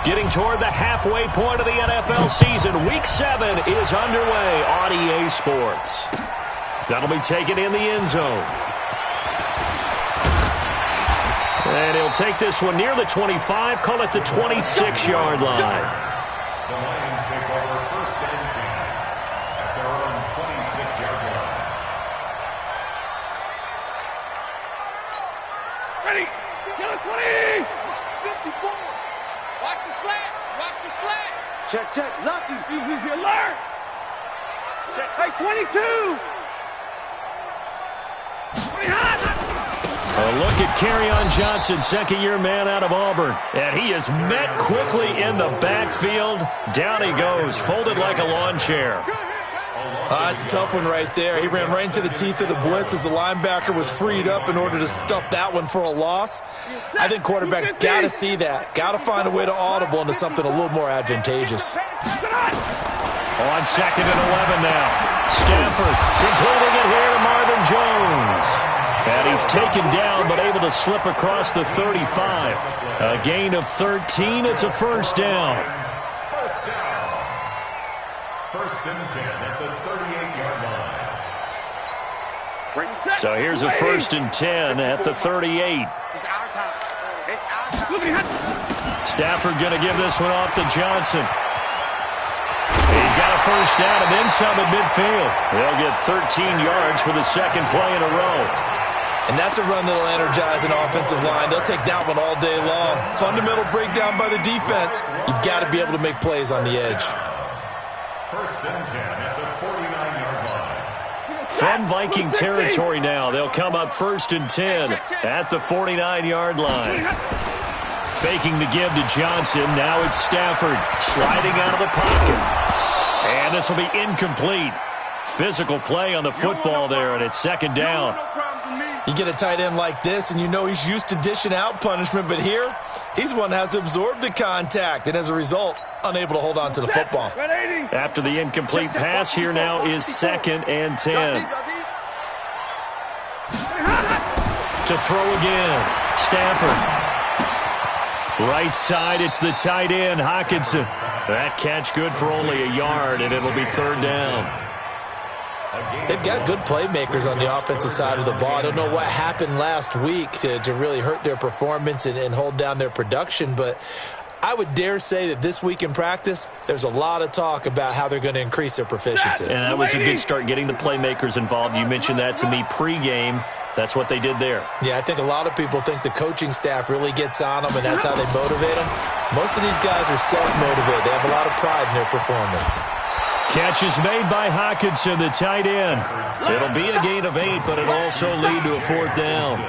Getting toward the halfway point of the NFL season. Week 7 is underway on EA Sports. That'll be taken in the end zone. And he'll take this one near the 25, call it the 26-yard line. The Lions take over first and 10 at their own 26-yard line. Ready? Yellow 20! 54! Watch the slants! Watch the slants! Check. Lucky! Easy alert! Check. Hey, 22! A look at Kerryon Johnson, second-year man out of Auburn. And he is met quickly in the backfield. Down he goes, folded like a lawn chair. It's a tough one right there. He ran right into the teeth of the blitz as the linebacker was freed up in order to stuff that one for a loss. I think quarterbacks got to see that. Got to find a way to audible into something a little more advantageous. On second and 11 now. Stafford completing it here to Marvin Jones. And he's taken down but able to slip across the 35. A gain of 13. It's a first down. First and 10 at the 38-yard line. So here's a first and 10 at the 38. It's our time. It's our time. Stafford going to give this one off to Johnson. He's got a first down and then some at midfield. They'll get 13 yards for the second play in a row. And that's a run that'll energize an offensive line. They'll take that one all day long. Fundamental breakdown by the defense. You've got to be able to make plays on the edge. First and 10 at the 49-yard line. From Viking territory now, they'll come up first and 10 at the 49-yard line. Faking the give to Johnson. Now it's Stafford sliding out of the pocket. And this will be incomplete. Physical play on the football there, and it's second down. You get a tight end like this, and you know he's used to dishing out punishment, but here, he's one that has to absorb the contact, and as a result, unable to hold on to the football. After the incomplete pass, here now is second and 10. To throw again, Stafford. Right side, it's the tight end, Hockenson. That catch good for only a yard, and it'll be third down. They've got good playmakers on the offensive side of the ball. I don't know what happened last week to really hurt their performance and hold down their production, but I would dare say that this week in practice, there's a lot of talk about how they're going to increase their proficiency. And that was a good start, getting the playmakers involved. You mentioned that to me pregame. That's what they did there. Yeah, I think a lot of people think the coaching staff really gets on them, and that's how they motivate them. Most of these guys are self-motivated. They have a lot of pride in their performance. Catch is made by Hockenson, the tight end. It'll be a gain of 8, but it'll also lead to a fourth down.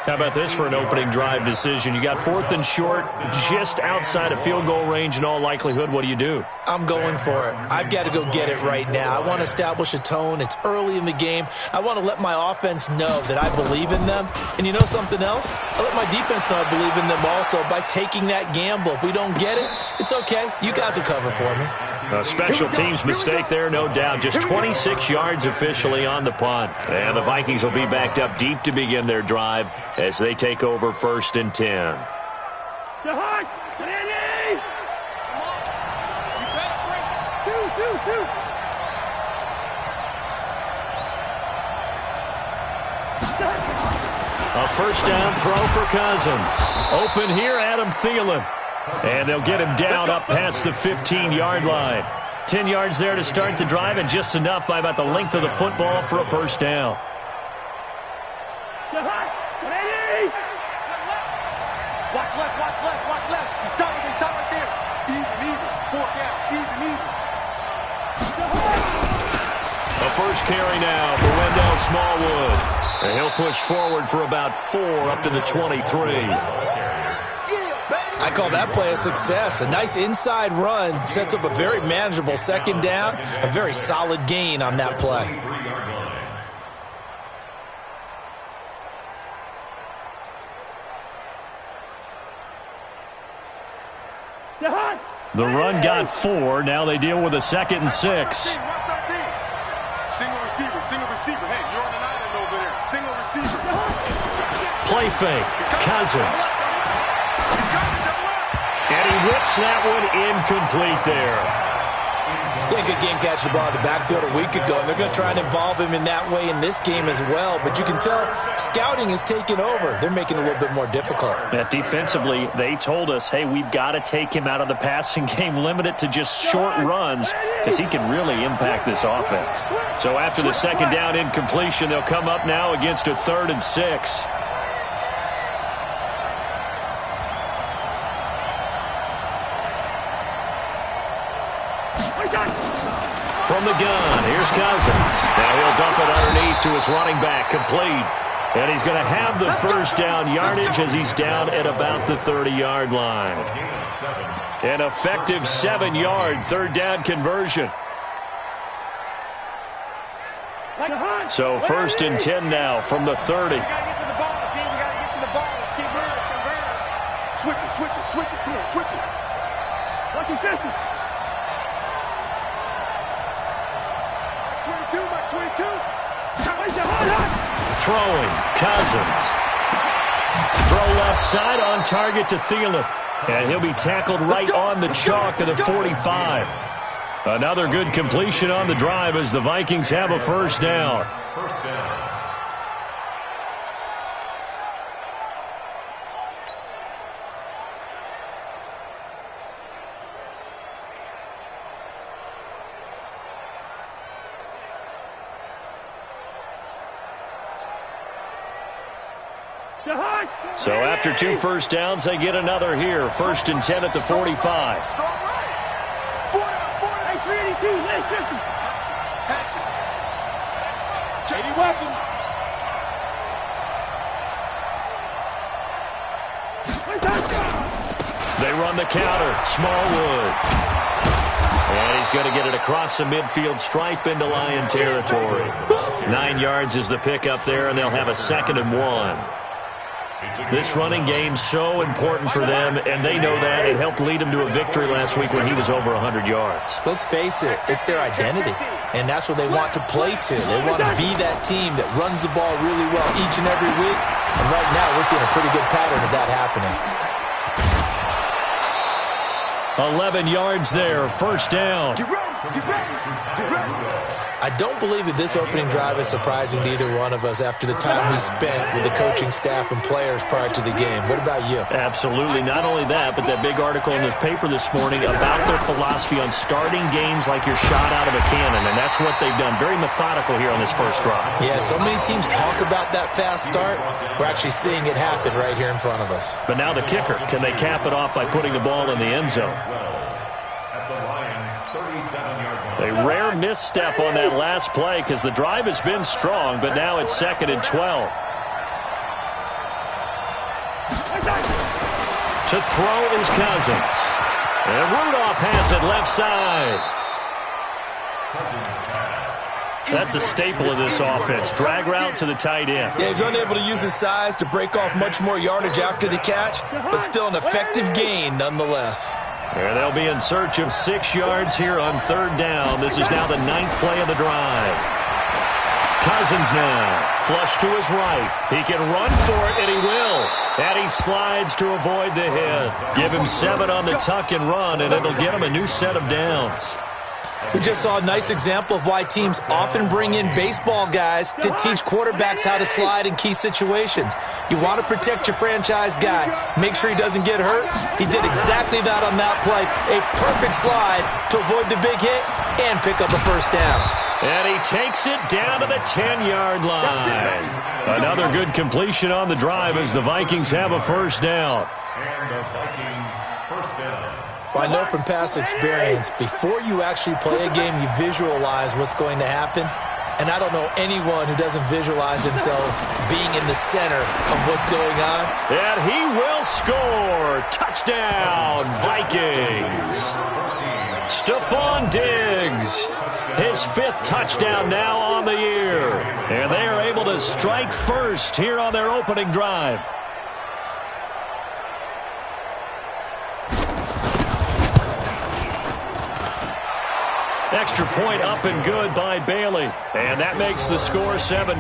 How about this for an opening drive decision? You got fourth and short, just outside of field goal range in all likelihood. What do you do? I'm going for it. I've got to go get it right now. I want to establish a tone. It's early in the game. I want to let my offense know that I believe in them. And you know something else? I let my defense know I believe in them also by taking that gamble. If we don't get it, it's okay. You guys will cover for me. A special teams mistake there, no doubt. Just 26 yards officially on the punt. And the Vikings will be backed up deep to begin their drive as they take over first and 10. A first down throw for Cousins. Open here, Adam Thielen. And they'll get him down up past the 15-yard line. 10 yards there to start the drive, and just enough by about the length of the football for a first down. Watch left, watch left, watch left. He's tight right there. Even. Fourth down, even. A first carry now for Wendell Smallwood. And he'll push forward for about 4 up to the 23. I call that play a success. A nice inside run sets up a very manageable second down. A very solid gain on that play. The run got 4. Now they deal with a second and 6. Single receiver. Hey, you're on an island over there. Single receiver. Play fake. Cousins. And he whips that one incomplete there. He had a good game catching the ball in the backfield a week ago, and they're going to try and involve him in that way in this game as well. But you can tell scouting is taking over. They're making it a little bit more difficult. Yeah, defensively, they told us, hey, we've got to take him out of the passing game, limit it to just short runs, because he can really impact this offense. So after the second down incompletion, they'll come up now against a 3rd and 6. From the gun, here's Cousins. Now he'll dump it underneath to his running back, complete. And he's going to have the first down yardage as he's down at about the 30-yard line. An effective 7-yard 3rd down conversion. So 1st and 10 now from the 30. We got to get to the ball, team. We got to get to the ball. Let's keep moving. Switch it, switch it, switch it. Come on, switch it. Lucky 50. Throwing, Cousins. Throw left side on target to Thielen. And he'll be tackled right on the chalk of the 45. Another good completion on the drive as the Vikings have a first down. First down. So after 2 first downs, they get another here. 1st and 10 at the 45. Hey, 382, late 50. JD Weapon. They run the counter. Smallwood. And he's going to get it across the midfield stripe into Lion territory. 9 yards is the pickup there, and they'll have a 2nd and 1. This running game so important for them, and they know that. It helped lead them to a victory last week when he was over 100 yards. Let's face it, it's their identity, and that's what they want to play to. They want to be that team that runs the ball really well each and every week, and right now we're seeing a pretty good pattern of that happening. 11 yards there, 1st down. I don't believe that this opening drive is surprising to either one of us after the time we spent with the coaching staff and players prior to the game. What about you? Absolutely. Not only that, but that big article in the paper this morning about their philosophy on starting games like you're shot out of a cannon, and that's what they've done. Very methodical here on this first drive. Yeah, so many teams talk about that fast start. We're actually seeing it happen right here in front of us. But now the kicker. Can they cap it off by putting the ball in the end zone? At the Lions' 37-yard line. A rare misstep on that last play because the drive has been strong, but now it's 2nd and 12. To throw is Cousins. And Rudolph has it left side. That's a staple of this offense. Drag route to the tight end. Yeah, he's unable to use his size to break off much more yardage after the catch, but still an effective gain nonetheless. And they'll be in search of 6 yards here on 3rd down. This is now the 9th play of the drive. Cousins now. Flush to his right. He can run for it, and he will. And he slides to avoid the hit. Give him 7 on the tuck and run, and it'll get him a new set of downs. We just saw a nice example of why teams often bring in baseball guys to teach quarterbacks how to slide in key situations. You want to protect your franchise guy. Make sure he doesn't get hurt. He did exactly that on that play. A perfect slide to avoid the big hit and pick up a first down. And he takes it down to the 10-yard line. Another good completion on the drive as the Vikings have a first down. And the Vikings first down. Well, I know from past experience, before you actually play a game, you visualize what's going to happen. And I don't know anyone who doesn't visualize themselves being in the center of what's going on. And he will score. Touchdown, Vikings. Stephon Diggs, his 5th touchdown now on the year. And they are able to strike first here on their opening drive. Extra point up and good by Bailey. And that makes the score 7-0.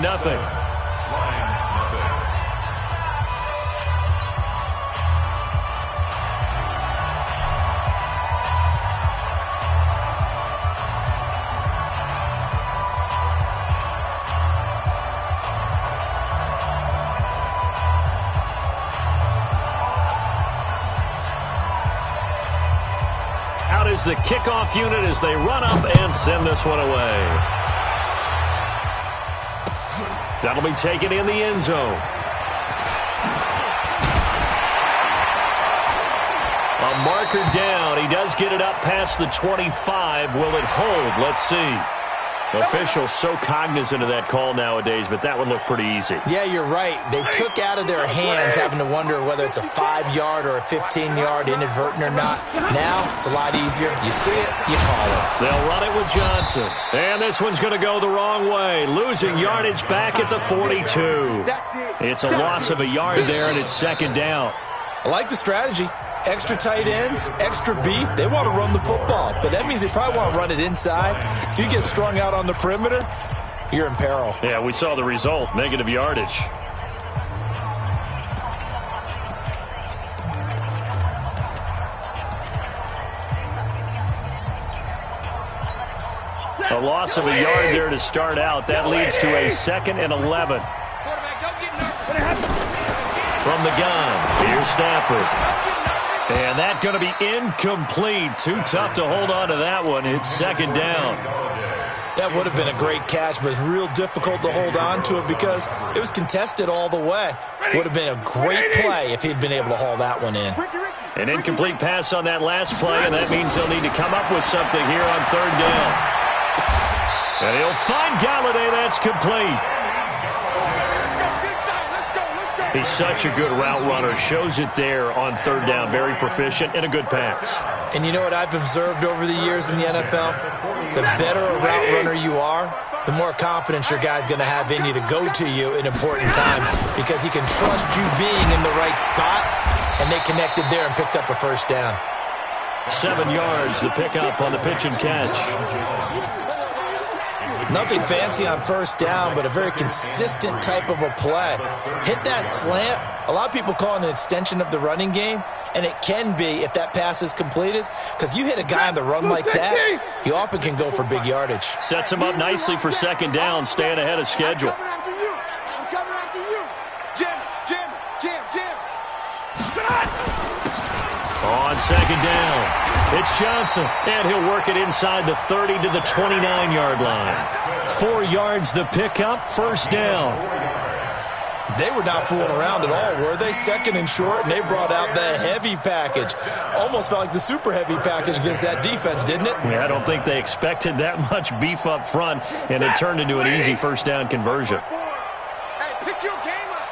is the kickoff unit as they run up and send this one away. That'll be taken in the end zone. A marker down. He does get it up past the 25. Will it hold? Let's see. Officials so cognizant of that call nowadays, but that one looked pretty easy. Yeah, you're right. They took out of their hands having to wonder whether it's a 5-yard or a 15-yard inadvertent or not. Now, it's a lot easier. You see it, you call it. They'll run it with Johnson. And this one's going to go the wrong way. Losing yardage back at the 42. It's a loss of a yard there, and it's second down. I like the strategy. Extra tight ends, extra beef. They want to run the football, but that means they probably want to run it inside. If you get strung out on the perimeter, you're in peril. Yeah, we saw the result, negative yardage. A loss of a yard there to start out. That leads to a 2nd and 11. From the gun, here's Stafford. And that's going to be incomplete. Too tough to hold on to that one. It's second down. That would have been a great catch, but it's real difficult to hold on to it because it was contested all the way. Would have been a great play if he'd been able to haul that one in. An incomplete pass on that last play, and that means they'll need to come up with something here on third down. And he'll find Galladay. That's complete. He's such a good route runner. Shows it there on third down. Very proficient and a good pass. And you know what I've observed over the years in the NFL? The better a route runner you are, the more confidence your guy's going to have in you to go to you in important times because he can trust you being in the right spot, and they connected there and picked up a first down. 7 yards, the pickup on the pitch and catch. Nothing fancy on first down, but a very consistent type of a play. Hit that slant. A lot of people call it an extension of the running game, and it can be if that pass is completed, because you hit a guy on the run like that, he often can go for big yardage. Sets him up nicely for second down, staying ahead of schedule. I'm coming after you. Jam. On second down, it's Johnson, and he'll work it inside the 30 to the 29-yard line. 4 yards the pickup, first down. They were not fooling around at all, were they? Second and short, and they brought out the heavy package. Almost felt like the super heavy package against that defense, didn't it? Yeah, I don't think they expected that much beef up front, and it turned into an easy first down conversion. Hey, pick your game up.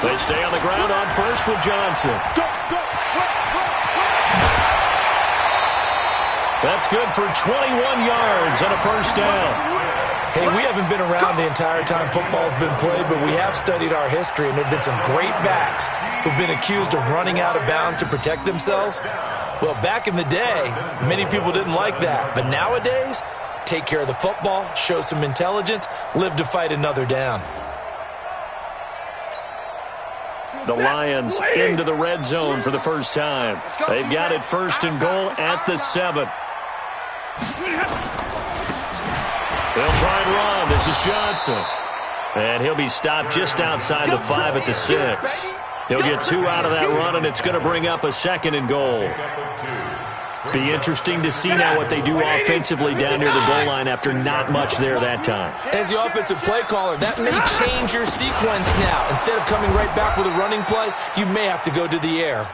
They stay on the ground on first with Johnson. Go. That's good for 21 yards and a first down. Hey, we haven't been around the entire time football's been played, but we have studied our history, and there have been some great backs who've been accused of running out of bounds to protect themselves. Well, back in the day, many people didn't like that. But nowadays, take care of the football, show some intelligence, live to fight another down. The Lions into the red zone for the first time. They've got it first and goal at the 7. They'll try and run. This is Johnson. And he'll be stopped just outside the 5 at the 6. He'll get 2 out of that run, and it's going to bring up a second and goal. Be interesting to see now what they do offensively down near the goal line after not much there that time. As the offensive play caller, that may change your sequence now. Instead of coming right back with a running play, you may have to go to the air.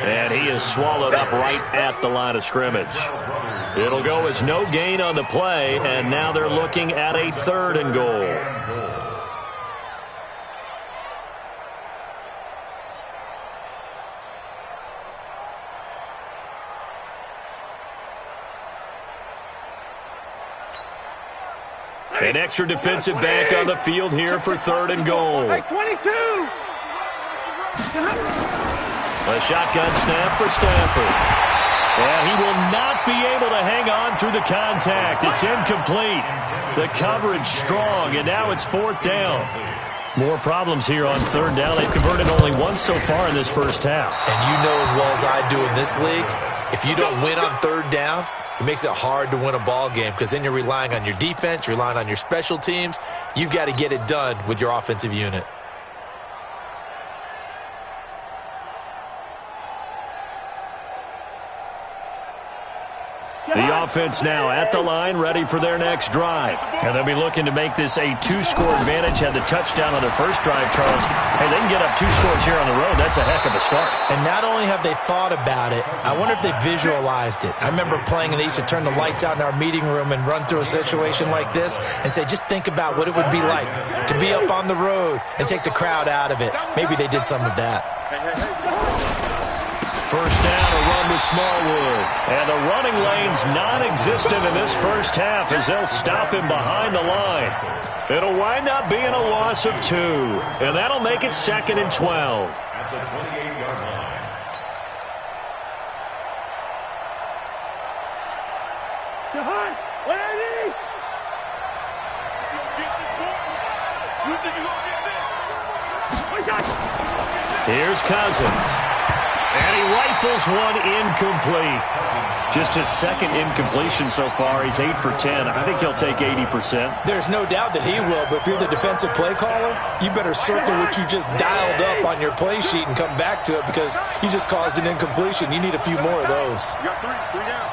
And he is swallowed up right at the line of scrimmage. It'll go as no gain on the play, and now they're looking at a 3rd and goal. An extra defensive back on the field here for 3rd and goal. Hey, 22. A shotgun snap for Stafford. And he will not be able to hang on through the contact. It's incomplete. The coverage strong, and now it's 4th down. More problems here on 3rd down. They've converted only once so far in this first half. And you know as well as I do in this league, if you don't win on 3rd down, it makes it hard to win a ball game because then you're relying on your defense, you're relying on your special teams. You've got to get it done with your offensive unit. offense now at the line, ready for their next drive. And they'll be looking to make this a 2-score advantage. Had the touchdown on their first drive, Charles. Hey, they can get up 2 scores here on the road. That's a heck of a start. And not only have they thought about it, I wonder if they visualized it. I remember playing, and they used to turn the lights out in our meeting room and run through a situation like this and say, just think about what it would be like to be up on the road and take the crowd out of it. Maybe they did some of that. First down, a run with Smallwood. And the running lane's non-existent in this first half as they'll stop him behind the line. It'll wind up being a loss of 2. And that'll make it 2nd and 12. At the 28-yard line. Jahan, 180! You think you're going to get this? Here's Cousins. And he rifles one incomplete. Just his second incompletion so far. He's 8 for 10. I think he'll take 80%. There's no doubt that he will, but if you're the defensive play caller, you better circle what you just dialed up on your play sheet and come back to it because you just caused an incompletion. You need a few more of those. You got 3 down.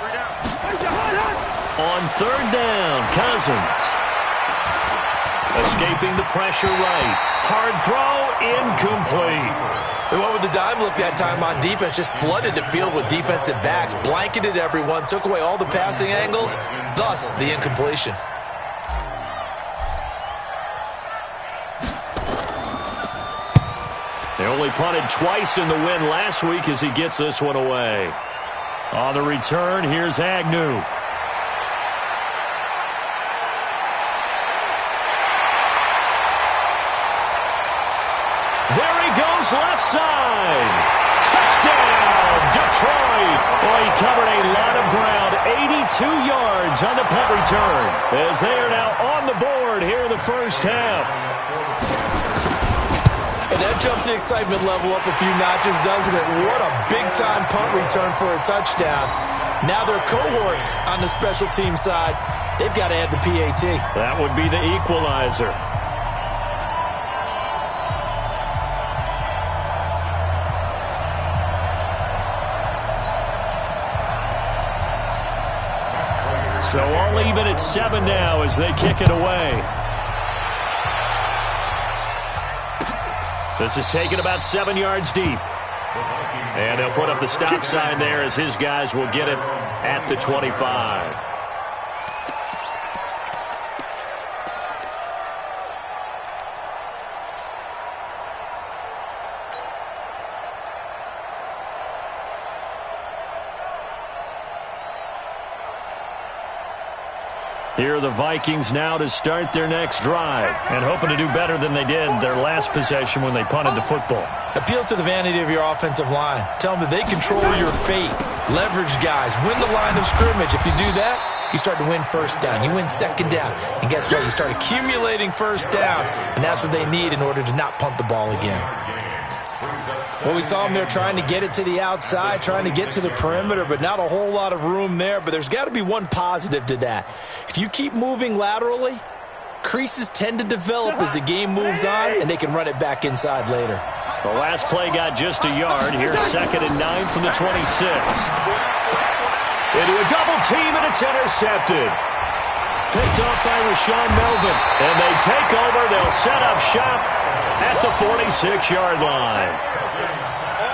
On 3rd down, Cousins. Escaping the pressure right. Hard throw, incomplete. They went with the dime look that time on defense, just flooded the field with defensive backs, blanketed everyone, took away all the passing angles, thus the incompletion. They only punted twice in the win last week as he gets this one away. On the return, here's Agnew. There he goes, left side. Touchdown, Detroit. Well, he covered a lot of ground, 82 yards on the punt return, as they are now on the board here in the first half. And that jumps the excitement level up a few notches, doesn't it? What a big-time punt return for a touchdown. Now their cohorts on the special team side, they've got to add the PAT. That would be the equalizer. So all even at 7 now as they kick it away. This is taken about 7 yards deep. And they'll put up the stop sign there as his guys will get it at the 25. Here are the Vikings now to start their next drive and hoping to do better than they did their last possession when they punted the football. Appeal to the vanity of your offensive line. Tell them that they control your fate. Leverage guys. Win the line of scrimmage. If you do that, you start to win first down. You win second down. And guess what? You start accumulating first downs. And that's what they need in order to not punt the ball again. Well, we saw them there trying to get it to the outside, trying to get to the perimeter, but not a whole lot of room there. But there's got to be one positive to that. If you keep moving laterally, creases tend to develop as the game moves on, and they can run it back inside later. The last play got just a yard. Here's 2nd and 9 from the 26. Into a double team, and it's intercepted. Picked off by Rashawn Melvin. And they take over. They'll set up shop at the 46-yard line.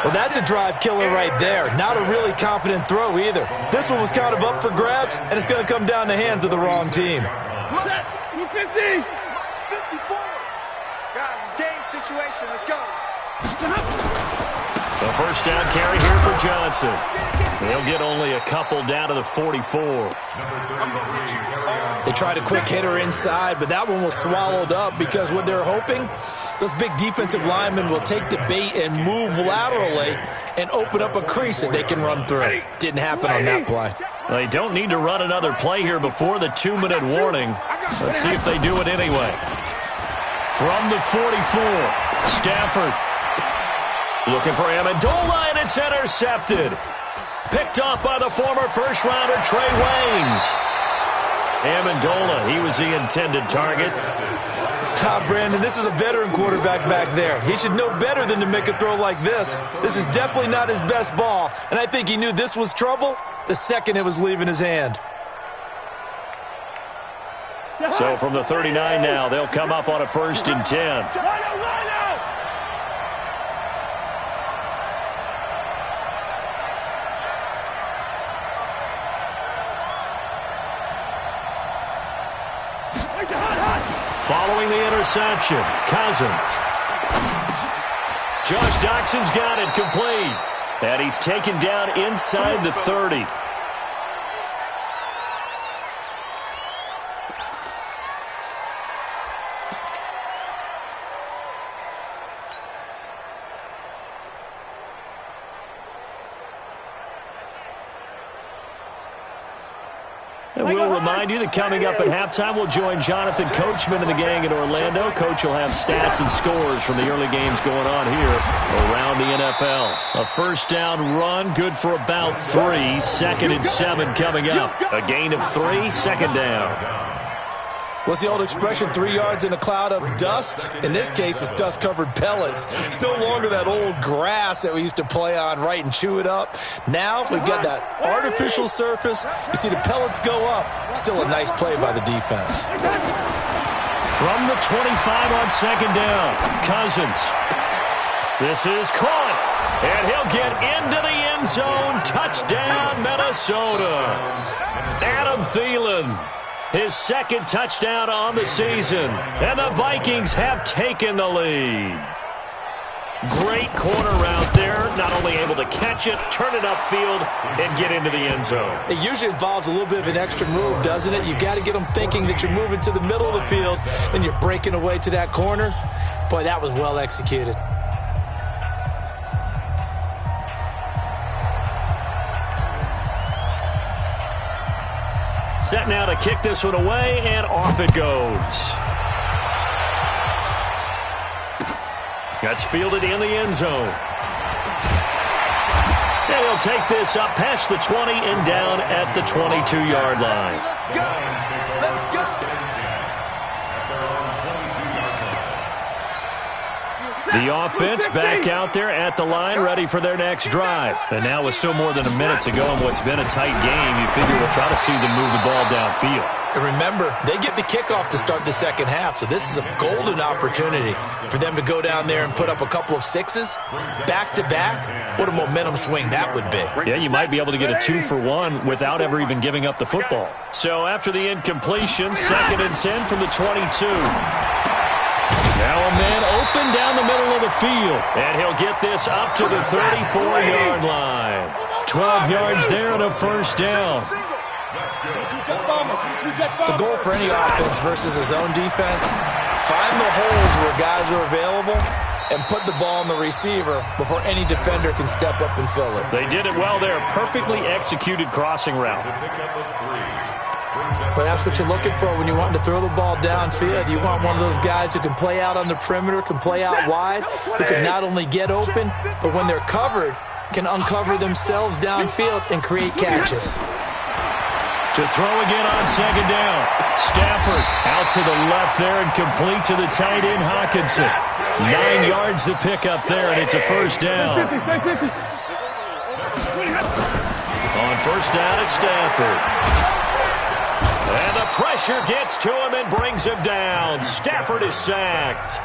Well, that's a drive killer right there. Not a really confident throw either. This one was kind of up for grabs, and it's going to come down the hands of the wrong team. 250. 54. Guys, it's game situation. Let's go. The first down carry here for Johnson. They'll get only a couple down to the 44. They tried a quick hitter inside, but that one was swallowed up because what they're hoping, those big defensive linemen will take the bait and move laterally and open up a crease that they can run through. Didn't happen on that play. They don't need to run another play here before the 2-minute warning. Let's see if they do it anyway. From the 44, Stafford looking for Amendola, and it's intercepted. Picked off by the former first-rounder Trey Waynes. Amendola, he was the intended target. Brandon, this is a veteran quarterback back there. He should know better than to make a throw like this. This is definitely not his best ball, and I think he knew this was trouble the second it was leaving his hand. So from the 39 now, they'll come up on a 1st and 10. Following the interception, Cousins. Josh Doxson's got it complete. And he's taken down inside the 30. And we'll remind you that coming up at halftime, we'll join Jonathan Coachman and the gang in Orlando. Coach will have stats and scores from the early games going on here around the NFL. A 1st down run, good for about 3. 2nd and 7 coming up. A gain of 3, 2nd down. What's the old expression, 3 yards in a cloud of dust? In this case, it's dust-covered pellets. It's no longer that old grass that we used to play on, right, and chew it up. Now we've got that artificial surface. You see the pellets go up. Still a nice play by the defense. From the 25 on 2nd down, Cousins. This is caught, and he'll get into the end zone. Touchdown, Minnesota. Adam Thielen. His 2nd touchdown on the season. And the Vikings have taken the lead. Great corner route there. Not only able to catch it, turn it upfield, and get into the end zone. It usually involves a little bit of an extra move, doesn't it? You've got to get them thinking that you're moving to the middle of the field, and you're breaking away to that corner. Boy, that was well executed. Set now to kick this one away, and off it goes. That's fielded in the end zone. And he'll take this up past the 20 and down at the 22-yard line. The offense back out there at the line, ready for their next drive. And now with still more than a minute to go in what's been a tight game, you figure we'll try to see them move the ball downfield. And remember, they get the kickoff to start the 2nd half, so this is a golden opportunity for them to go down there and put up a couple of 6s back-to-back. What a momentum swing that would be. Yeah, you might be able to get a 2-for-1 without ever even giving up the football. So after the incompletion, 2nd and 10 from the 22. Now a man open down the middle of the field, and he'll get this up to the 34-yard line. 12 yards there and a 1st down. The goal for any offense versus a zone defense, find the holes where guys are available and put the ball on the receiver before any defender can step up and fill it. They did it well there. Perfectly executed crossing route. But that's what you're looking for when you want to throw the ball downfield. You want one of those guys who can play out on the perimeter, can play out wide, who can not only get open, but when they're covered, can uncover themselves downfield and create catches. To throw again on 2nd down. Stafford out to the left there and complete to the tight end, Hawkinson. 9 yards to pick up there, and it's a 1st down. On 1st down, it's Stafford. And the pressure gets to him and brings him down. Stafford is sacked.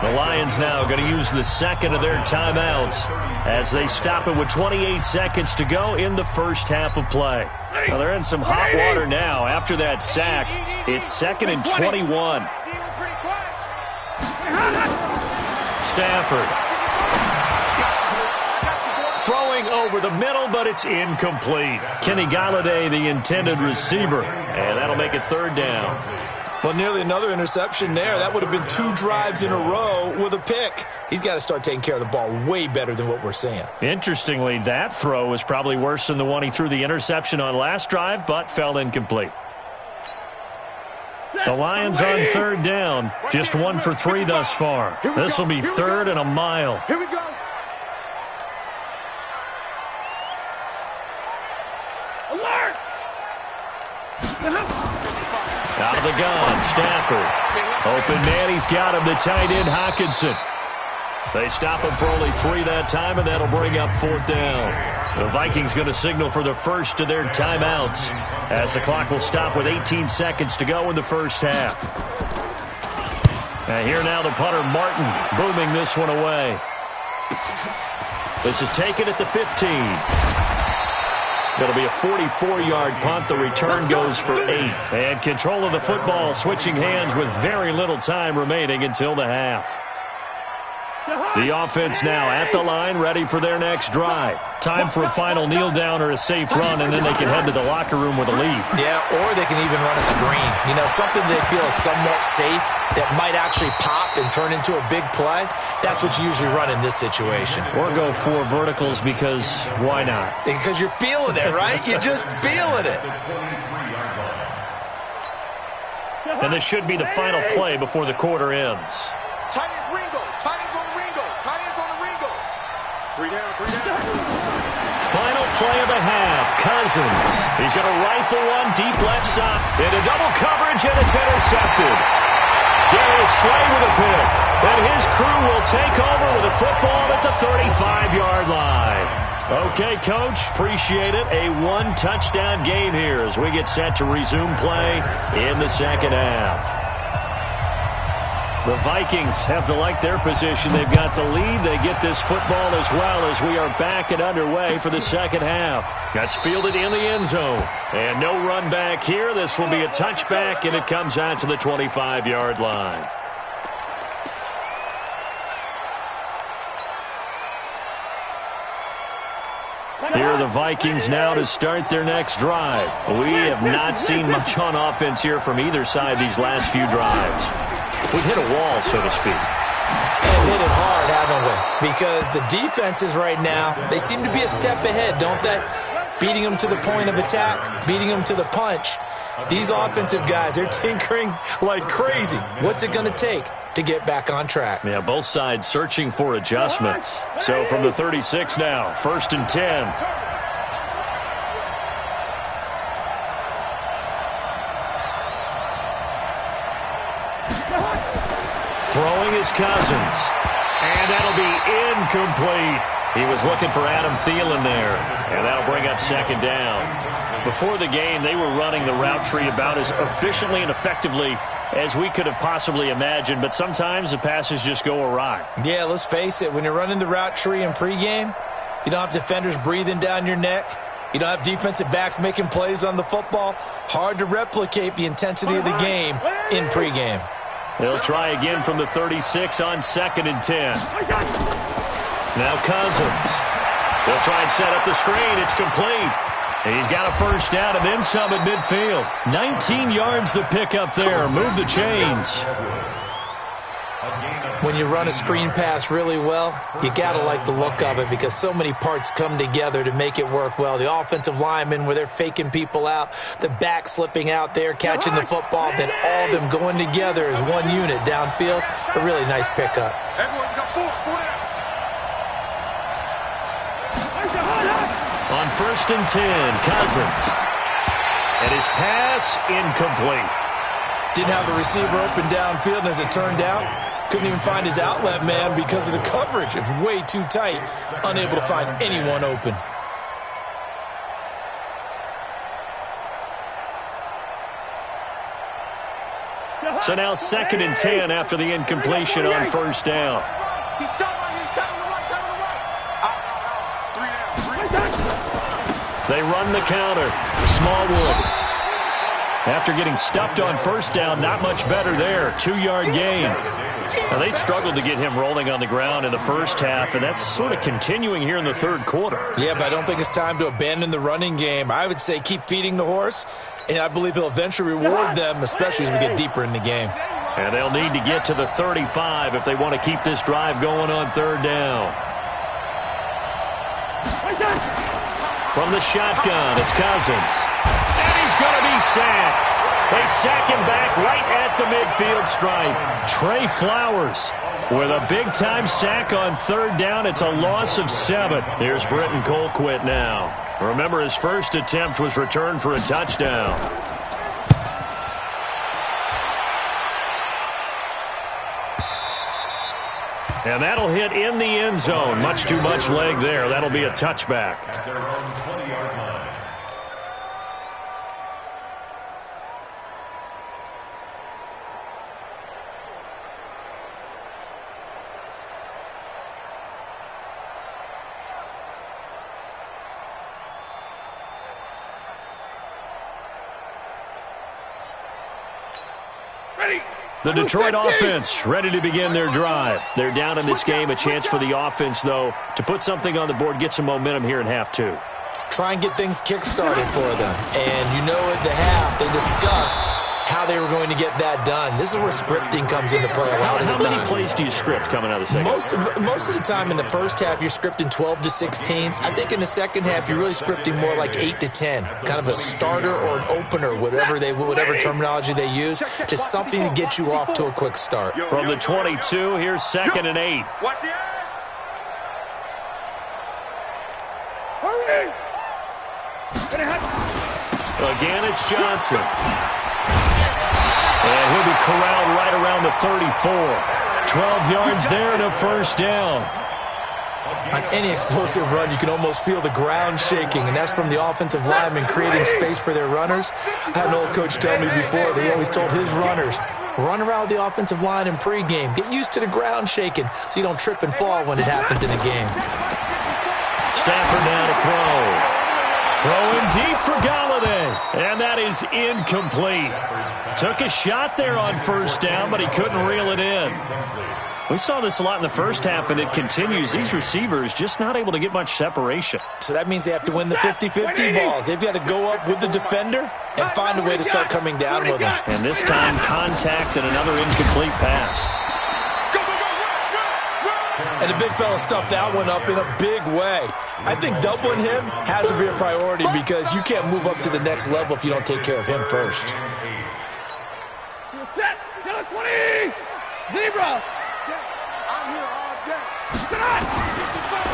The Lions now going to use the 2nd of their timeouts as they stop it with 28 seconds to go in the 1st half of play. Well, they're in some hot water now. After that sack, it's 2nd and 21. Stafford. Throwing over the middle, but it's incomplete. Kenny Galladay, the intended receiver, and that'll make it 3rd down. Well, nearly another interception there. That would have been 2 drives in a row with a pick. He's got to start taking care of the ball way better than what we're seeing. Interestingly, that throw was probably worse than the one he threw the interception on last drive, but fell incomplete. The Lions on 3rd down. Just 1 for 3 thus far. This will be 3rd and a mile. Here we go. Alert! Out of the gun, Stafford. Open man, he's got him, the tight end, Hawkinson. They stop him for only 3 that time, and that'll bring up 4th down. The Vikings going to signal for the first of their timeouts as the clock will stop with 18 seconds to go in the first half. And here now the punter, Martin, booming this one away. This is taken at the 15. It'll be a 44-yard punt. The return goes for 8. And control of the football switching hands with very little time remaining until the half. The offense now at the line, ready for their next drive. Time for a final kneel down or a safe run, and then they can head to the locker room with a lead. Yeah, or they can even run a screen. You know, something they feel is somewhat safe that might actually pop and turn into a big play. That's what you usually run in this situation. Or go 4 verticals because why not? Because you're feeling it, right? You're just feeling it. And this should be the final play before the quarter ends. Tight ends Ringo. Tight ends on the Ringo. Tight ends on the Ringo. 3 down, 3 down. Final play of the half. Cousins. He's going to rifle one deep left side. Into double coverage, and it's intercepted. Darius Slay with a pick. And his crew will take over with a football at the 35-yard line. Okay, Coach, appreciate it. A 1-touchdown game here as we get set to resume play in the second half. The Vikings have to like their position. They've got the lead. They get this football as well as we are back and underway for the second half. That's fielded in the end zone. And no run back here. This will be a touchback, and it comes out to the 25-yard line. Here are the Vikings now to start their next drive. We have not seen much on offense here from either side these last few drives. We've hit a wall, so to speak. And hit it hard, haven't we? Because the defenses right now, they seem to be a step ahead, don't they? Beating them to the point of attack, beating them to the punch. These offensive guys, they're tinkering like crazy. What's it going to take to get back on track? Yeah, both sides searching for adjustments. So from the 36 now, 1st and 10. Throwing is Cousins. And that'll be incomplete. He was looking for Adam Thielen there. And that'll bring up 2nd down. Before the game, they were running the route tree about as efficiently and effectively as we could have possibly imagined. But sometimes the passes just go awry. Yeah, let's face it. When you're running the route tree in pregame, you don't have defenders breathing down your neck. You don't have defensive backs making plays on the football. Hard to replicate the intensity of the game in pregame. They'll try again from the 36 on 2nd and 10. Now Cousins. They'll try and set up the screen. It's complete. He's got a 1st down and then some at midfield. 19 yards to pick up there. Move the chains. When you run a screen pass really well, you got to like the look of it because so many parts come together to make it work well. The offensive linemen where they're faking people out, the back slipping out there, catching the football, then all of them going together as one unit downfield. A really nice pickup. On 1st and 10, Cousins. And his pass incomplete. Didn't have a receiver open downfield, and as it turned out, couldn't even find his outlet man because of the coverage. It's way too tight, unable to find anyone open. So now 2nd and 10 after the incompletion on 1st down. They run the counter. Smallwood. After getting stuffed on 1st down, not much better there. 2-yard gain. Now, they struggled to get him rolling on the ground in the first half, and that's sort of continuing here in the 3rd quarter. Yeah, but I don't think it's time to abandon the running game. I would say keep feeding the horse, and I believe he'll eventually reward them, especially as we get deeper in the game. And they'll need to get to the 35 if they want to keep this drive going on 3rd down. From the shotgun, it's Cousins. And he's going to be sacked. They sack him back right at the midfield stripe. Trey Flowers with a big-time sack on 3rd down. It's a loss of 7. Here's Britton Colquitt now. Remember, his first attempt was returned for a touchdown. And that'll hit in the end zone. Much too much leg there. That'll be a touchback. At their own 20-yard line. The Detroit offense ready to begin their drive. They're down in this game. A chance for the offense, though, to put something on the board, get some momentum here in half two. Try and get things kick-started for them. And you know at the half, they discussed how they were going to get that done. This is where scripting comes into play a lot of the time. How many plays do you script coming out of the second? Most of the time in the first half, you're scripting 12 to 16. I think in the second half, you're really scripting more like 8 to 10. Kind of a starter or an opener, whatever terminology they use. Just something to get you off to a quick start. From the 22, here's 2nd and 8. Watch the eye. Hurry! Again, it's Johnson. And he'll be corralled right around the 34. 12 yards there and a first down. On any explosive run, you can almost feel the ground shaking, and that's from the offensive linemen creating space for their runners. I had an old coach tell me before, they always told his runners, run around the offensive line in pregame. Get used to the ground shaking so you don't trip and fall when it happens in a game. Stafford now to throw. Throwing deep for Galladay. And that is incomplete. Took a shot there on first down, but he couldn't reel it in. We saw this a lot in the first half, and it continues. These receivers just not able to get much separation. So that means they have to win the 50-50 balls. They've got to go up with the defender and find a way to start coming down with them. And this time, contact and another incomplete pass. And the big fella stuffed that one up in a big way. I think doubling him has to be a priority because you can't move up to the next level if you don't take care of him first. Set. 20. Zebra. I'm here all day.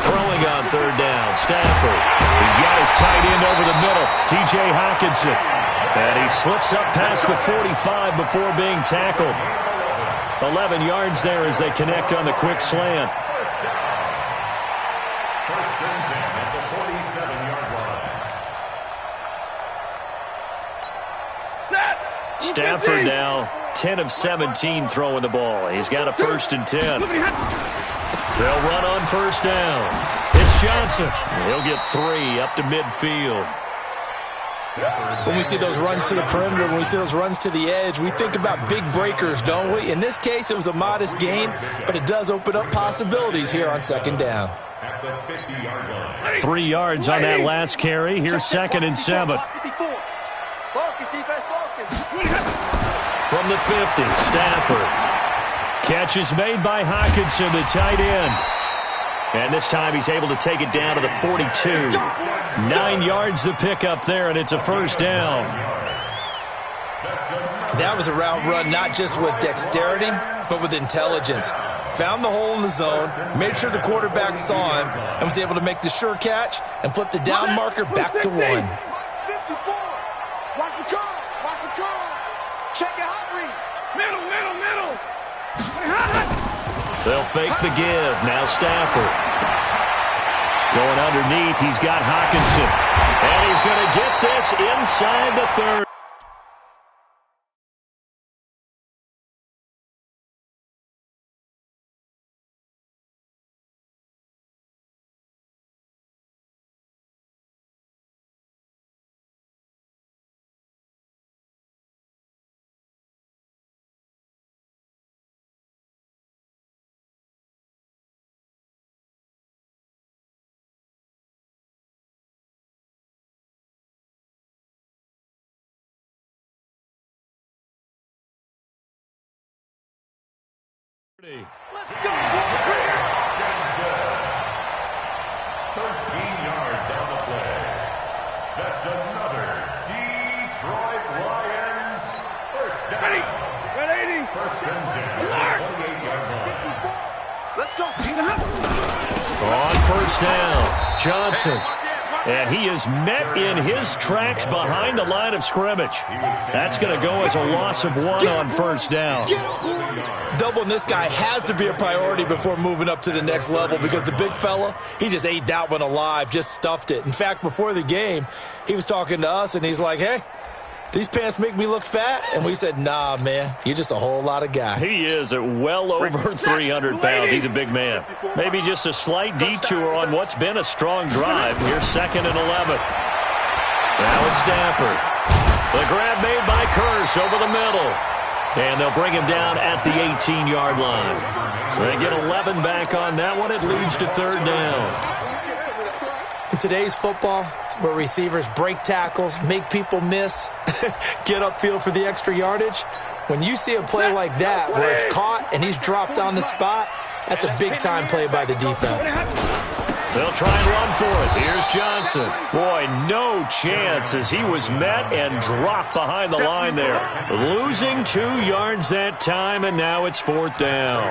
Throwing on third down. Stafford. He's got his tight end over the middle. T.J. Hockenson. And he slips up past the 45 before being tackled. 11 yards there as they connect on the quick slant. First and 10 at the 47-yard line. Stafford now 10 of 17 throwing the ball. He's got a 1st and 10. They'll run on first down. It's Johnson. He'll get 3 up to midfield. When we see those runs to the perimeter, when we see those runs to the edge, we think about big breakers, don't we? In this case, it was a modest gain, but it does open up possibilities here on second down. At the 50-yard line. 3 yards on that last carry. Here's 2nd and 7. From the 50, Stafford. Catch is made by Hockenson, the tight end. And this time he's able to take it down to the 42. 9 yards the pickup there, and it's a first down. That was a route run not just with dexterity, but with intelligence. Found the hole in the zone, made sure the quarterback saw him, and was able to make the sure catch and flip the down marker back to 1. 54. Watch the curl. Watch the curl. Check it out, read. Middle. They'll fake the give. Now Stafford. Going underneath, he's got Hockenson. And he's going to get this inside the 30. Let's go. 13 yards on the play. That's another Detroit Lions first down. Ready. First and 10 at the 28-yard line. Let's go. On first down, Johnson. And he is met in his tracks behind the line of scrimmage. That's going to go as a loss of 1 on first down. Doubling this guy has to be a priority before moving up to the next level because the big fella, he just ate that one alive, just stuffed it. In fact, before the game, he was talking to us, and he's like, hey, these pants make me look fat? And we said, nah, man, you're just a whole lot of guy. He is at well over 300 pounds. He's a big man. Maybe just a slight detour on what's been a strong drive. Here's 2nd and 11. Now it's Stafford. The grab made by Curse over the middle. And they'll bring him down at the 18-yard line. They get 11 back on that one. It leads to 3rd down. In today's football, where receivers break tackles, make people miss, get upfield for the extra yardage, when you see a play like that where it's caught and he's dropped on the spot, that's a big-time play by the defense. They'll try and run for it. Here's Johnson. Boy, no chance as he was met and dropped behind the line there. Losing 2 yards that time, and now it's 4th down.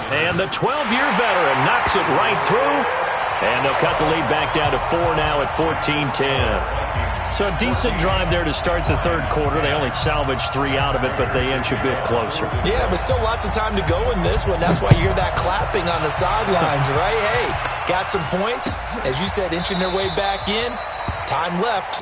And the 12-year veteran knocks it right through. And they'll cut the lead back down to 4 now at 14-10. So a decent drive there to start the 3rd quarter. They only salvaged 3 out of it, but they inch a bit closer. Yeah, but still lots of time to go in this one. That's why you hear that clapping on the sidelines, right? Hey, got some points. As you said, inching their way back in. Time left.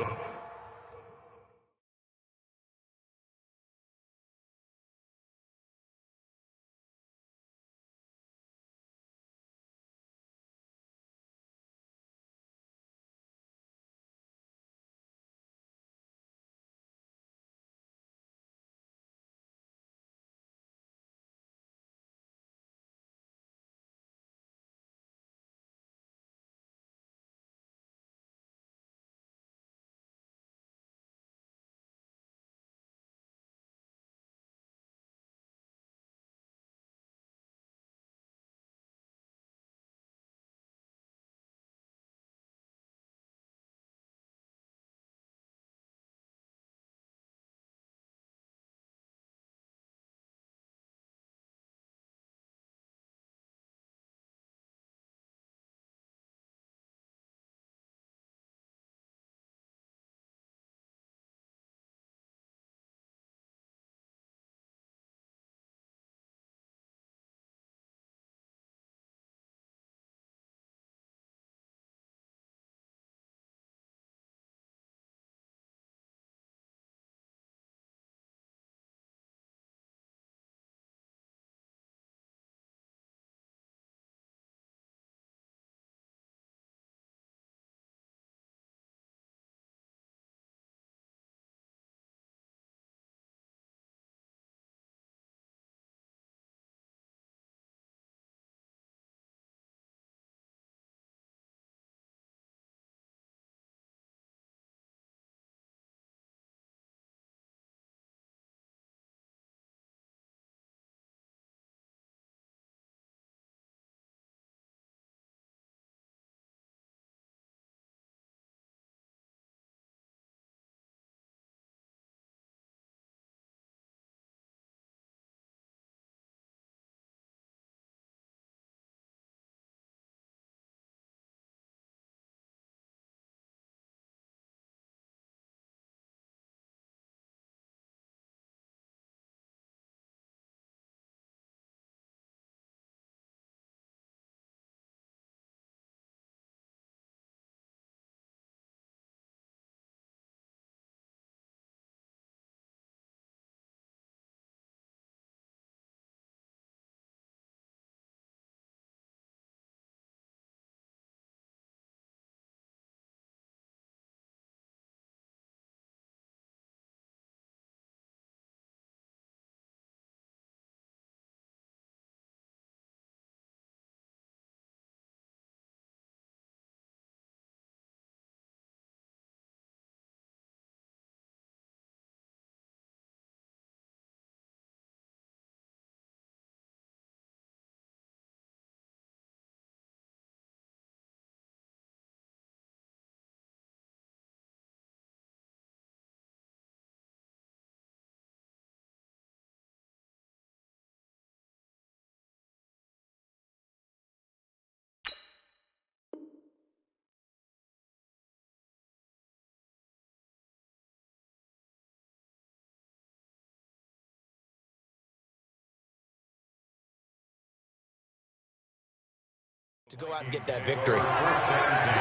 to go out and get that victory. First and 10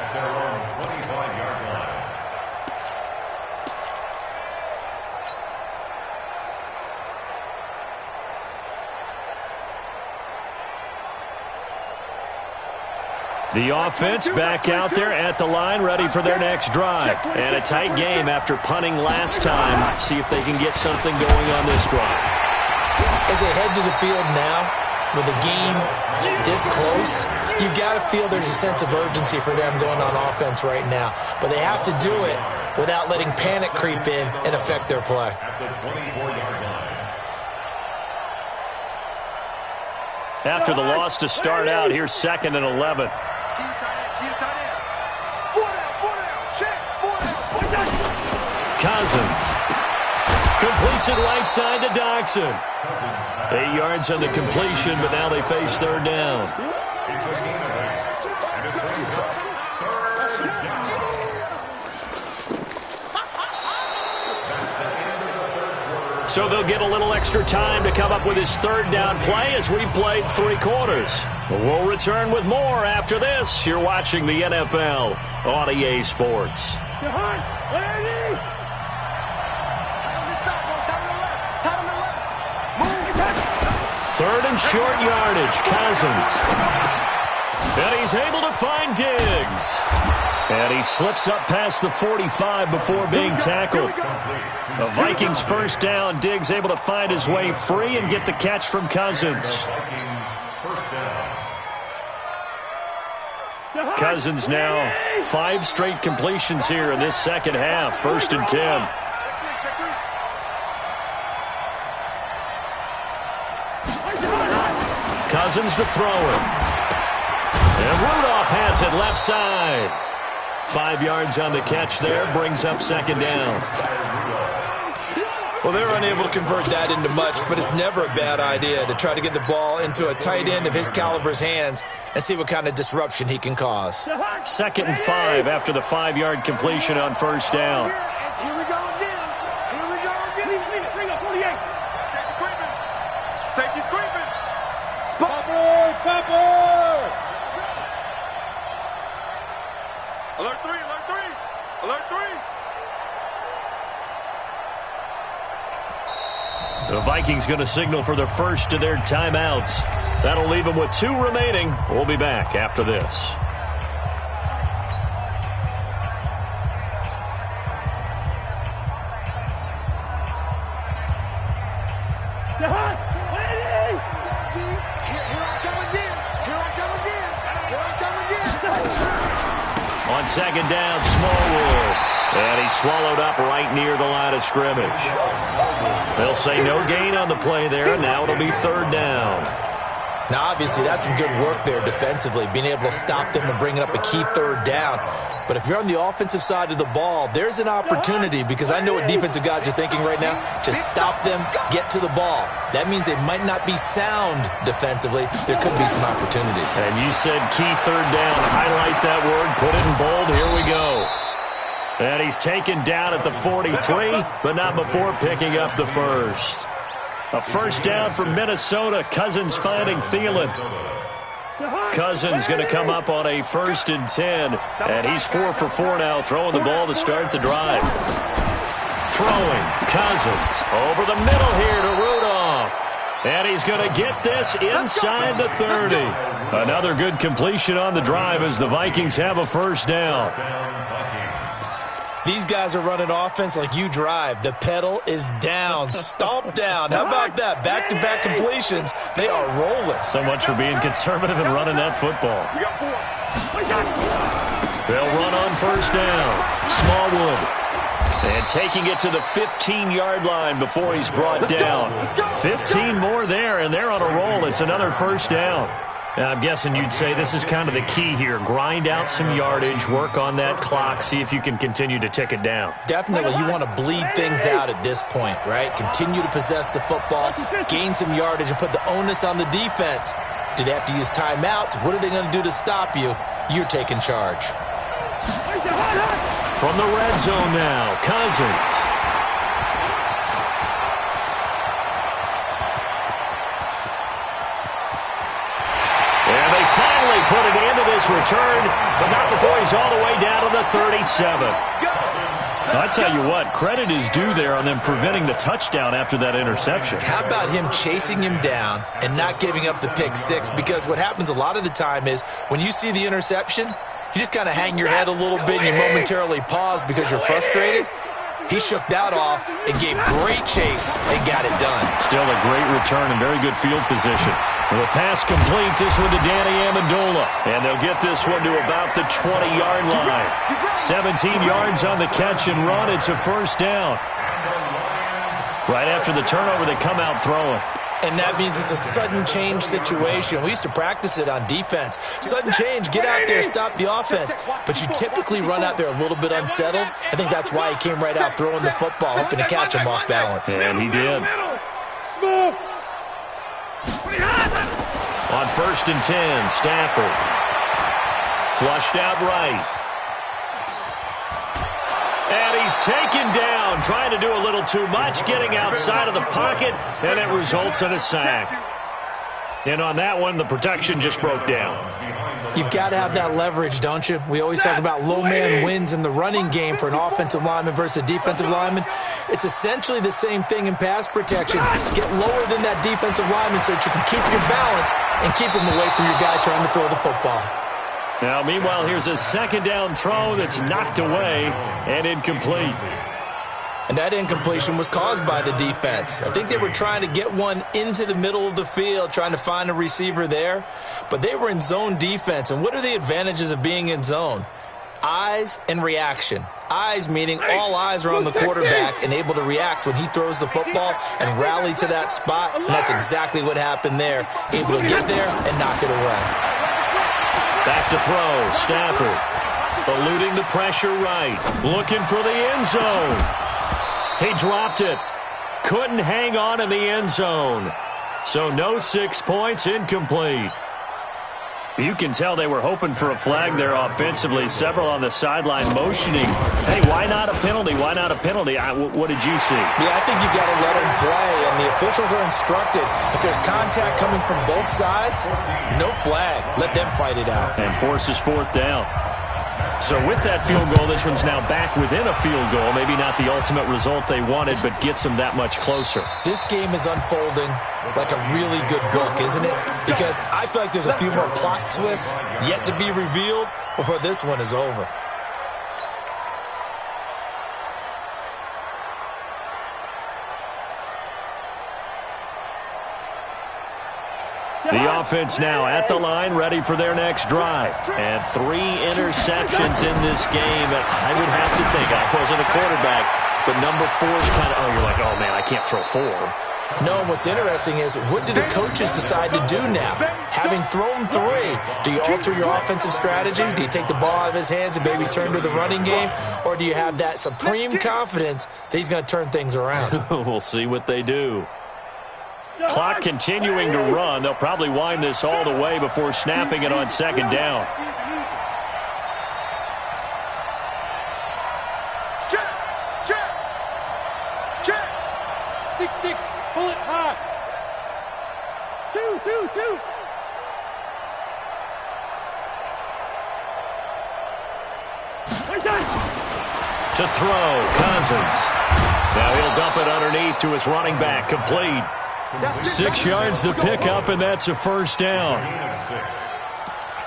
at their own 25-yard line. The offense back out there at the line, ready for their next drive. And a tight game after punting last time. See if they can get something going on this drive. As they head to the field now, with the game this close, you've got to feel there's a sense of urgency for them going on offense right now. But they have to do it without letting panic creep in and affect their play. At the 24-yard line. After the loss to start out, here's 2nd and 11. Cousins completes it right side to Doxson. 8 yards on the completion, but now they face 3rd down. It's a gain of 8, and it brings up 3rd down. That's the end of the 3rd quarter. So they'll get a little extra time to come up with his 3rd down play as we played 3 quarters. We'll return with more after this. You're watching the NFL on EA Sports. Third and short yardage, Cousins. And he's able to find Diggs. And he slips up past the 45 before being tackled. The Vikings first down. Diggs able to find his way free and get the catch from Cousins. Cousins now 5 straight completions here in this second half. 1st and 10. Cousins to throw it. And Rudolph has it left side. 5 yards on the catch there. Brings up 2nd down. Well, they're unable to convert that into much, but it's never a bad idea to try to get the ball into a tight end of his caliber's hands and see what kind of disruption he can cause. 2nd and 5 after the 5-yard completion on 1st down. Here we go again. Here we go again. Bring up 48. Safety creeping. Safety's creeping. Topper! Alert 3, alert 3. Alert 3. The Vikings going to signal for the first of their timeouts. That'll leave them with 2 remaining. We'll be back after this. On 2nd down, Smallwood. And he's swallowed up right near the line of scrimmage. They'll say no gain on the play there. Now it'll be 3rd down. Now, obviously, that's some good work there defensively, being able to stop them and bringing up a key 3rd down. But if you're on the offensive side of the ball, there's an opportunity, because I know what defensive guys are thinking right now. Just stop them, get to the ball. That means they might not be sound defensively. There could be some opportunities. And you said key 3rd down. Highlight that word. Put it in bold. Here we go. And he's taken down at the 43, but not before picking up the first. A first down from Minnesota. Cousins finding Thielen. Cousins going to come up on a 1st and 10. And he's 4 for 4 now, throwing the ball to start the drive. Throwing. Cousins over the middle here to Rudolph. And he's going to get this inside the 30. Another good completion on the drive as the Vikings have a first down. These guys are running offense like you drive. The pedal is down, stomp down. How about that? Back-to-back completions. They are rolling. So much for being conservative and running that football. They'll run on 1st down. Smallwood. And taking it to the 15-yard line before he's brought down. 15 more there, and they're on a roll. It's another 1st down. I'm guessing you'd say this is kind of the key here. Grind out some yardage, work on that clock, see if you can continue to tick it down. Definitely, you want to bleed things out at this point, right? Continue to possess the football, gain some yardage, and put the onus on the defense. Do they have to use timeouts? What are they going to do to stop you? You're taking charge. From the red zone now, Cousins. this return, but not before he's all the way down to the 37. I tell you what, credit is due there on them preventing the touchdown after that interception. How about him chasing him down and not giving up the pick six? Because what happens a lot of the time is when you see the interception, you just kind of hang your head a little bit and you momentarily pause because you're frustrated. He shook that off and gave great chase and got it done. Still a great return and very good field position. The pass complete, this one to Danny Amendola. And they'll get this one to about the 20-yard line. 17 yards on the catch and run. It's a first down. Right after the turnover, they come out throwing. And that means it's a sudden change situation. We used to practice it on defense. Sudden change, get out there, stop the offense. But you typically run out there a little bit unsettled. I think that's why he came right out throwing the football, hoping to catch him off balance. And he did. On 1st and 10, Stafford. Flushed out right. And he's taken down, trying to do a little too much, getting outside of the pocket, and it results in a sack. And on that one, the protection just broke down. You've got to have that leverage, don't you? We always talk about low man wins in the running game for an offensive lineman versus a defensive lineman. It's essentially the same thing in pass protection. Get lower than that defensive lineman so that you can keep your balance and keep him away from your guy trying to throw the football. Now, meanwhile, here's a second down throw that's knocked away and incomplete. And that incompletion was caused by the defense. I think they were trying to get one into the middle of the field, trying to find a receiver there. But they were in zone defense. And what are the advantages of being in zone? Eyes and reaction. Eyes meaning all eyes are on the quarterback and able to react when he throws the football and rally to that spot. And that's exactly what happened there. Able to get there and knock it away. Back to throw, Stafford. Eluding the pressure right. Looking for the end zone. He dropped it. Couldn't hang on in the end zone. So no 6 points, incomplete. You can tell they were hoping for a flag there offensively. Several on the sideline motioning. Hey, why not a penalty? Why not a penalty? What did you see? Yeah, I think you've got to let them play, and the officials are instructed. If there's contact coming from both sides, no flag. Let them fight it out. And forces 4th down. So with that field goal, this one's now back within a field goal. Maybe not the ultimate result they wanted, but gets them that much closer. This game is unfolding like a really good book, isn't it? Because I feel like there's a few more plot twists yet to be revealed before this one is over. The offense now at the line, ready for their next drive. And 3 interceptions in this game. And I would have to think, I wasn't a quarterback, but number 4 is kind of, you're like, oh, man, I can't throw 4. No, what's interesting is, what do the coaches decide to do now? Having thrown 3, do you alter your offensive strategy? Do you take the ball out of his hands and maybe turn to the running game? Or do you have that supreme confidence that he's going to turn things around? We'll see what they do. Clock continuing to run. They'll probably wind this all the way before snapping it on 2nd down. Check. 6-6. Pull it high. 2. To throw, Cousins. Now he'll dump it underneath to his running back, complete. 6 yards to pick up, and that's a first down.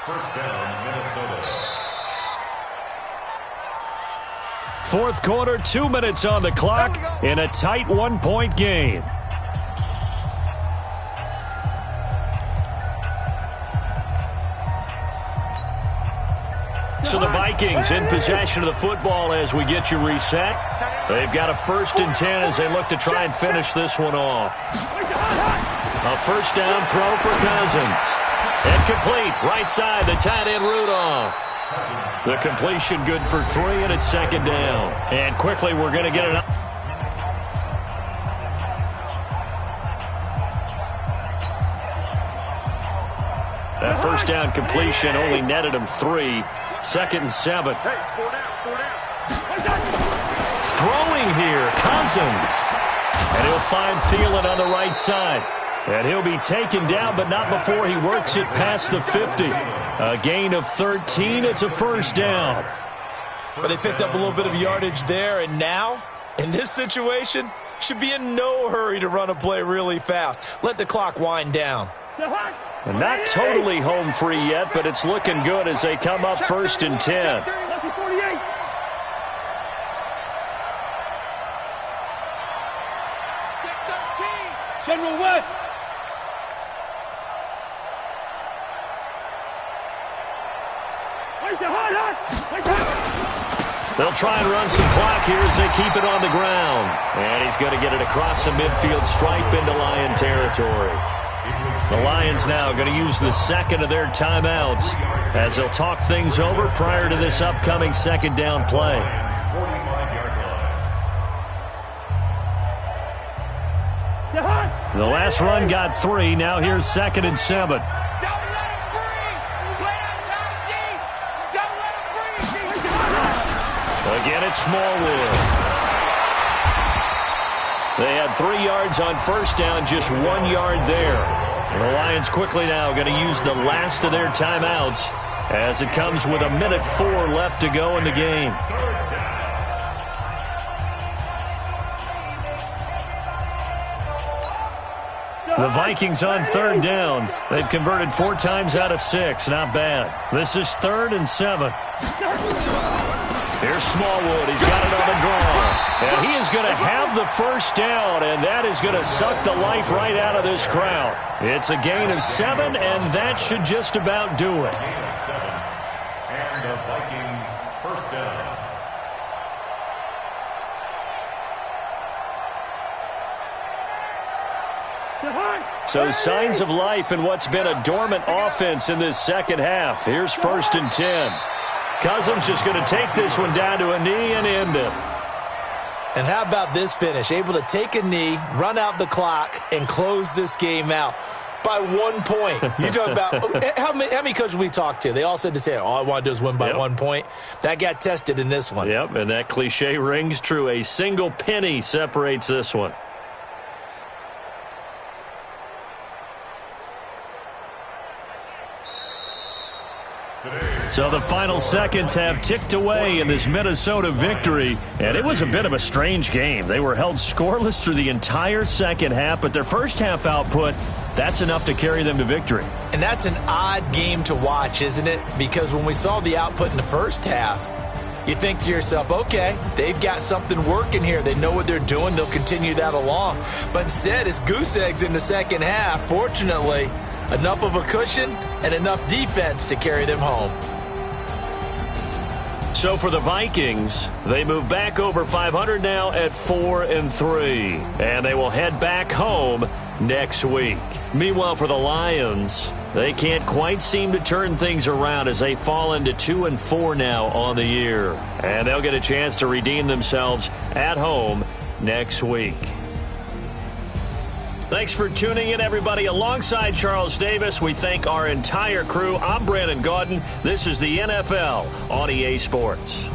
First down, Minnesota. 4th quarter, 2 minutes on the clock in a tight 1-point game. So the Vikings in possession of the football as we get you reset. They've got a 1st and 10 as they look to try and finish this one off. A first down throw for Cousins. And complete, right side, the tight end Rudolph. The completion good for 3, and it's 2nd down. And quickly we're going to get it up. That first down completion only netted him 3. 2nd and 7. Throwing here, Cousins. And he'll find Thielen on the right side. And he'll be taken down, but not before he works it past the 50. A gain of 13. It's a first down. But they picked up a little bit of yardage there, and now, in this situation, should be in no hurry to run a play really fast. Let the clock wind down. And not totally home free yet, but it's looking good as they come up first and 10. General West. They'll try and run some clock here as they keep it on the ground. And he's going to get it across the midfield stripe into Lion territory. The Lions now going to use the second of their timeouts as they'll talk things over prior to this upcoming second down play. The last run got 3. Now here's 2nd and 7. Again, it's Smallwood. They had 3 yards on first down, just 1 yard there. The Lions quickly now going to use the last of their timeouts as it comes with 1:04 left to go in the game. The Vikings on 3rd down. They've converted 4 times out of 6. Not bad. This is 3rd and 7. Here's Smallwood. He's got it on the draw. And he is going to have the first down, and that is going to suck the life right out of this crowd. It's a gain of 7, and that should just about do it. Gain of 7. And the Vikings first down. So signs of life in what's been a dormant offense in this second half. Here's 1st and 10. Cousins just going to take this one down to a knee and end it. And how about this finish? Able to take a knee, run out the clock, and close this game out by 1 point. You talk about how many coaches we talked to? They all said the same. All I want to do is win by 1 point. That got tested in this one. Yep, and that cliche rings true. A single penny separates this one. So the final seconds have ticked away in this Minnesota victory, and it was a bit of a strange game. They were held scoreless through the entire second half, but their first half output, that's enough to carry them to victory. And that's an odd game to watch, isn't it? Because when we saw the output in the first half, you think to yourself, okay, they've got something working here. They know what they're doing. They'll continue that along. But instead, it's goose eggs in the second half. Fortunately, enough of a cushion and enough defense to carry them home. So for the Vikings, they move back over 500 now at 4-3, and they will head back home next week. Meanwhile, for the Lions, they can't quite seem to turn things around as they fall into 2-4 now on the year, and they'll get a chance to redeem themselves at home next week. Thanks for tuning in, everybody. Alongside Charles Davis, we thank our entire crew. I'm Brandon Gaudin. This is the NFL on EA Sports.